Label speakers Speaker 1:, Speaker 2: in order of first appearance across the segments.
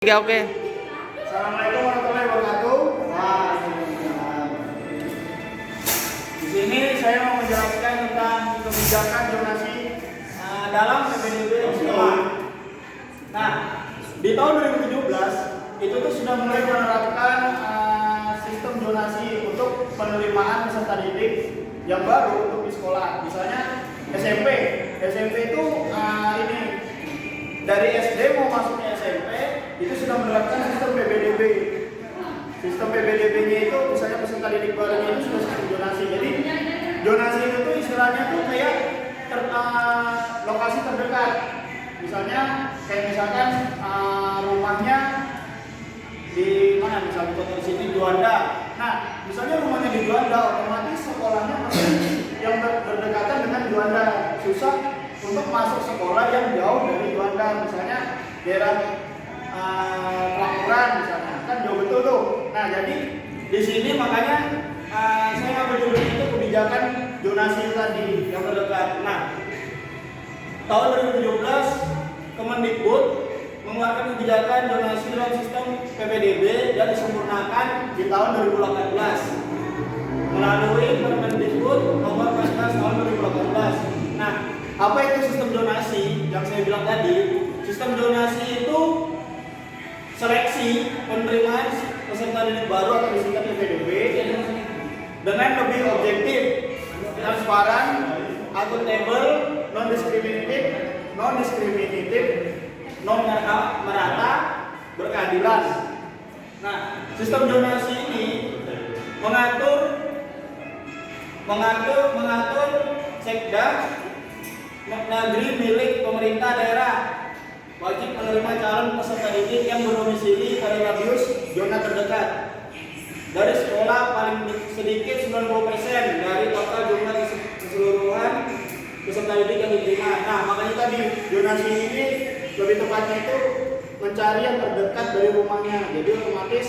Speaker 1: Oke, oke.
Speaker 2: Assalamualaikum warahmatullahi wabarakatuh. Di sini saya mau menjelaskan tentang kebijakan zonasi dalam PPDB sekolah. Nah, di tahun 2017 itu tuh sudah mulai menerapkan sistem zonasi untuk penerimaan peserta didik yang baru untuk di sekolah. Misalnya SMP itu ini dari SD mau masuknya SMP itu sudah menerapkan sistem PPDB. Sistem PPDB-nya itu misalnya peserta didik barunya itu sudah sistem zonasi. Jadi zonasi itu tuh istilahnya tuh kayak lokasi terdekat. Misalkan rumahnya di mana? Misalnya contoh di sini Juanda. Nah, misalnya rumahnya di Juanda, otomatis sekolahnya masih yang berdekatan dengan Juanda. Susah untuk masuk sekolah yang jauh dari Juanda, misalnya daerah Pelaburan misalnya, kan jauh betul tuh. Nah, jadi di sini makanya saya ngambil dulu itu kebijakan zonasi tadi yang terdekat. Nah, tahun 2017 Kemendikbud mengeluarkan kebijakan zonasi dalam sistem PPDB dan disempurnakan di tahun 2018 melalui Permendikbud nomor 14 tahun 2018. Nah, apa itu sistem zonasi yang saya bilang tadi? Sistem zonasi itu seleksi penerimaan peserta didik baru atau disingkat PPDB dengan lebih objektif, transparan, akuntabel, non-diskriminatif, non-merata, berkeadilan. Nah, sistem zonasi ini mengatur sekda negeri milik pemerintah daerah wajib menerima calon peserta didik yang berdomisili pada radius zona terdekat dari sekolah paling sedikit 90% dari total jumlah keseluruhan peserta didik yang diterima. Nah, makanya tadi zonasi ini lebih tepatnya itu mencari yang terdekat dari rumahnya. Jadi otomatis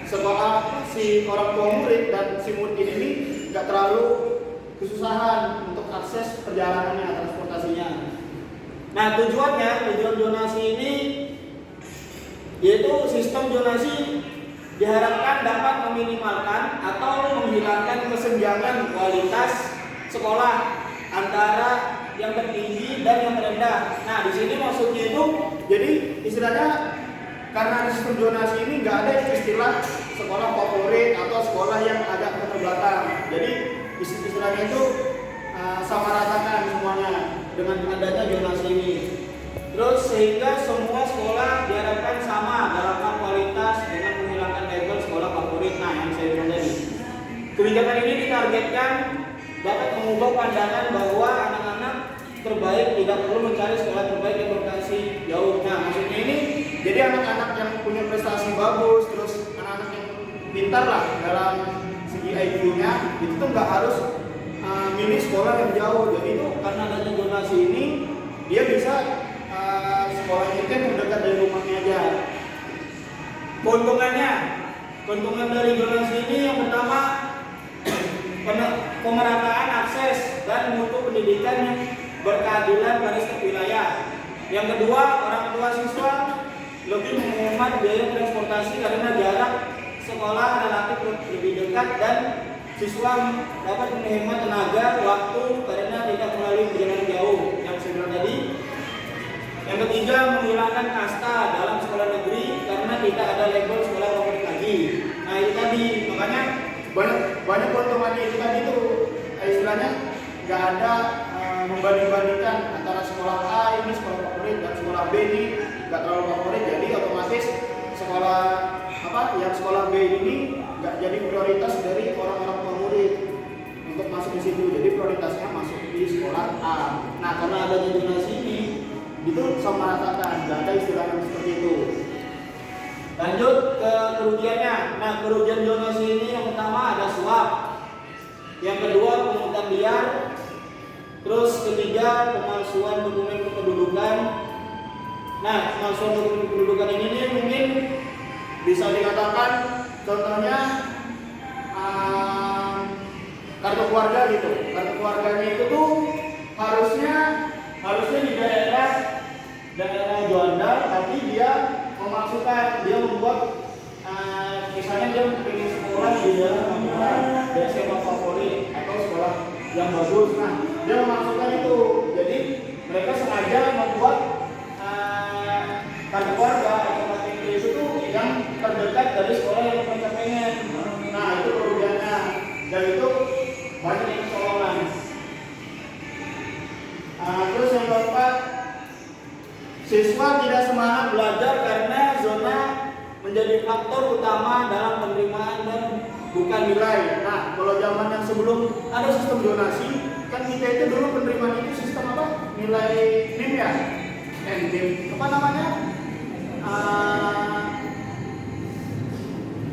Speaker 2: sekolah si orang tua murid dan si murid ini nggak terlalu kesusahan untuk akses perjalanannya, transportasinya. Nah, tujuan zonasi ini yaitu sistem zonasi diharapkan dapat meminimalkan atau menghilangkan kesenjangan kualitas sekolah antara yang tertinggi dan yang terendah. Nah, di sini maksudnya itu jadi istilahnya karena sistem zonasi ini nggak ada istilah sekolah favorit atau sekolah yang agak terbelakang. Jadi istilahnya itu sama ratakan semuanya dengan adanya zonasi ini. Terus sehingga semua sekolah diharapkan sama dalam hal kualitas dengan menghilangkan label sekolah favorit. Nah, yang saya bilang tadi. Kebijakan ini ditargetkan dapat mengubah pandangan bahwa anak-anak terbaik tidak perlu mencari sekolah terbaik yang berlokasi jauh. Nah, maksudnya ini jadi anak-anak yang punya prestasi bagus, terus anak-anak yang pintar lah dalam segi IQ-nya, itu tuh nggak harus milih sekolah yang jauh. Jadi itu karena adanya zonasi ini dia bisa sekolahnya itu yang terdekat dari rumahnya aja. Keuntungan dari zonasi ini yang pertama pemerataan akses dan mutu pendidikan yang berkeadilan pada setiap wilayah. Yang kedua, orang tua siswa lebih menghemat biaya transportasi karena jarak sekolah relatif lebih dekat dan siswa dapat menghemat tenaga, waktu karena tidak melalui perjalanan jauh yang saya bilang tadi. Yang ketiga, menghilangkan kasta dalam sekolah negeri karena tidak ada label sekolah favorit lagi. Nah, itu tadi makanya banyak keuntungannya itu tadi tuh istilahnya nggak ada membanding-bandingkan antara sekolah A ini sekolah favorit dan sekolah B ini nggak terlalu favorit. Jadi otomatis sekolah B ini nggak jadi prioritas dari orang-orang tua murid untuk masuk di situ. Jadi prioritasnya masuk di sekolah A. Nah, karena adanya zonasi ini itu sama ratakan, nggak ada istilahnya seperti itu. Lanjut ke kerugiannya. Nah, kerugian zonasi ini yang pertama ada suap, yang kedua pungutan liar, terus ketiga pemalsuan dokumen kependudukan. Nah, pemalsuan dokumen kependudukan ini nih mungkin bisa dikatakan contohnya kartu keluarga gitu. Kartu keluarganya itu tuh harusnya di daerah daerah Juanda, tapi dia memasukkan, dia membuat misalnya dia ingin sekolah di dalam SMA favorit atau sekolah yang bagus. Nah, dia memasukkan itu. Jadi mereka sengaja membuat kartu keluarga atau KTP itu tuh yang terdekat dari sekolah yang mereka pengen. Nah, itu kerugiannya. Dan itu banyak yang kecolongan. Terus yang keempat, siswa tidak semangat belajar karena zona menjadi faktor utama dalam penerimaan dan bukan nilai. Nah, kalau zaman yang sebelum ada sistem zonasi, kan kita itu dulu penerimaan itu sistem apa? Nilai NIM ya? NIM. Apa namanya?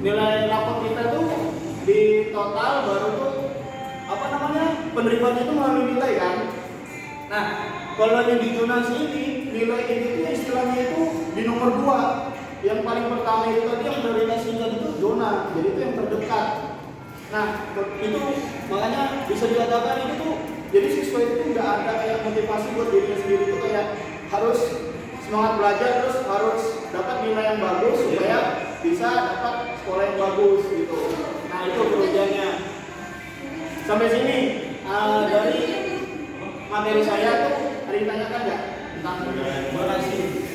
Speaker 2: Nilai rapot kita tuh di total baru tuh apa namanya? Penerimaan itu melalui nilai kan? Nah, kalau yang di zonasi ini, nilai ini tuh istilahnya itu di nomor 2. Yang paling pertama itu tadi yang prioritasnya itu zona, jadi itu yang terdekat. Nah, itu makanya bisa dikatakan itu tuh, jadi siswa itu nggak ada kayak motivasi buat dirinya sendiri itu kayak harus semangat belajar, terus harus dapat nilai yang bagus supaya bisa dapat sekolah yang bagus gitu. Nah, itu kerugiannya. Sampai sini dari materi saya tuh ada yang ditanyakan nggak tentang zonasi?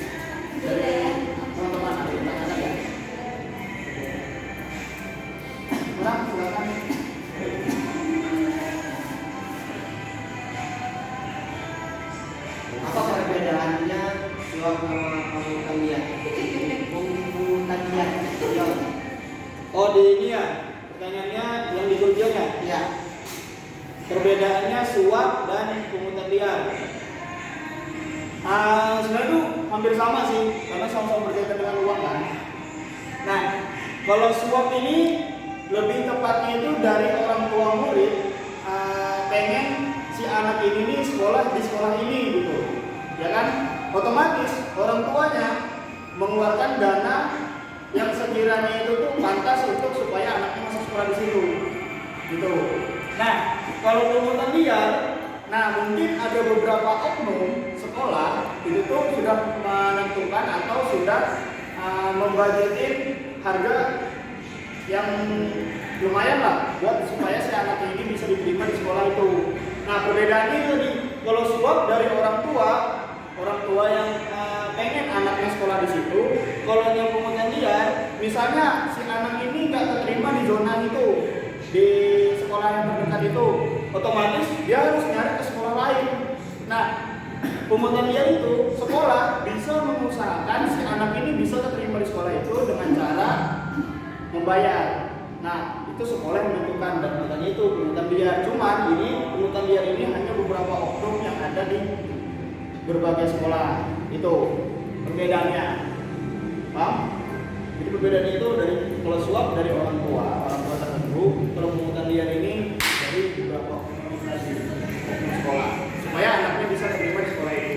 Speaker 2: Teman-teman ada yang ditanyakan nggak? Orang silakan.
Speaker 1: Apa perbedaannya suap sama pemutanian? Pemutanian,
Speaker 2: Oh, di ini ya, pertanyaannya yang di Jogja ya?
Speaker 1: ya.
Speaker 2: Perbedaannya suap dan pungutan liar. Sebenarnya itu hampir sama sih, karena sama-sama berkaitan dengan uang kan. Nah, kalau suap ini lebih tepatnya itu dari orang tua murid pengen si anak ini nih sekolah di sekolah ini gitu, ya kan? Otomatis orang tuanya mengeluarkan dana yang sekiranya itu tuh pantas untuk supaya anaknya masuk sekolah di situ, gitu. Nah, kalau pungutan liar, nah mungkin ada beberapa oknum sekolah itu tuh sudah menentukan atau sudah membudgetin harga yang lumayan lah buat supaya si anak ini bisa diterima di sekolah itu. Nah, perbedaannya itu nih, kalau suap dari orang tua yang pengen anaknya sekolah di situ. Kalau yang pungutan liar, misalnya si anak ini nggak terima di zona itu, di sekolah yang terdekat itu, otomatis dia harus nyari ke sekolah lain. Nah, pungutan liar itu sekolah bisa mengusahakan si anak ini bisa terima di sekolah itu dengan cara membayar. Nah, itu sekolah yang menentukan, dan makanya itu pungutan liar. Cuman ini pungutan liar ini hanya beberapa oknum yang ada di berbagai sekolah. Itu perbedaannya, paham? Jadi perbedaannya itu dari kalau suap dari orang tua tertentu, kalau pungutan liar ini dari beberapa organisasi sekolah supaya anaknya bisa terima di sekolah itu.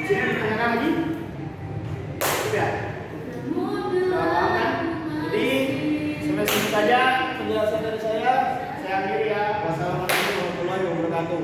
Speaker 2: Sini ditanyakan lagi? Sudah? Sudah paham kan? Jadi sampai sini saja penjelasan dari saya. Saya akhiri ya. Wassalamualaikum warahmatullahi wabarakatuh.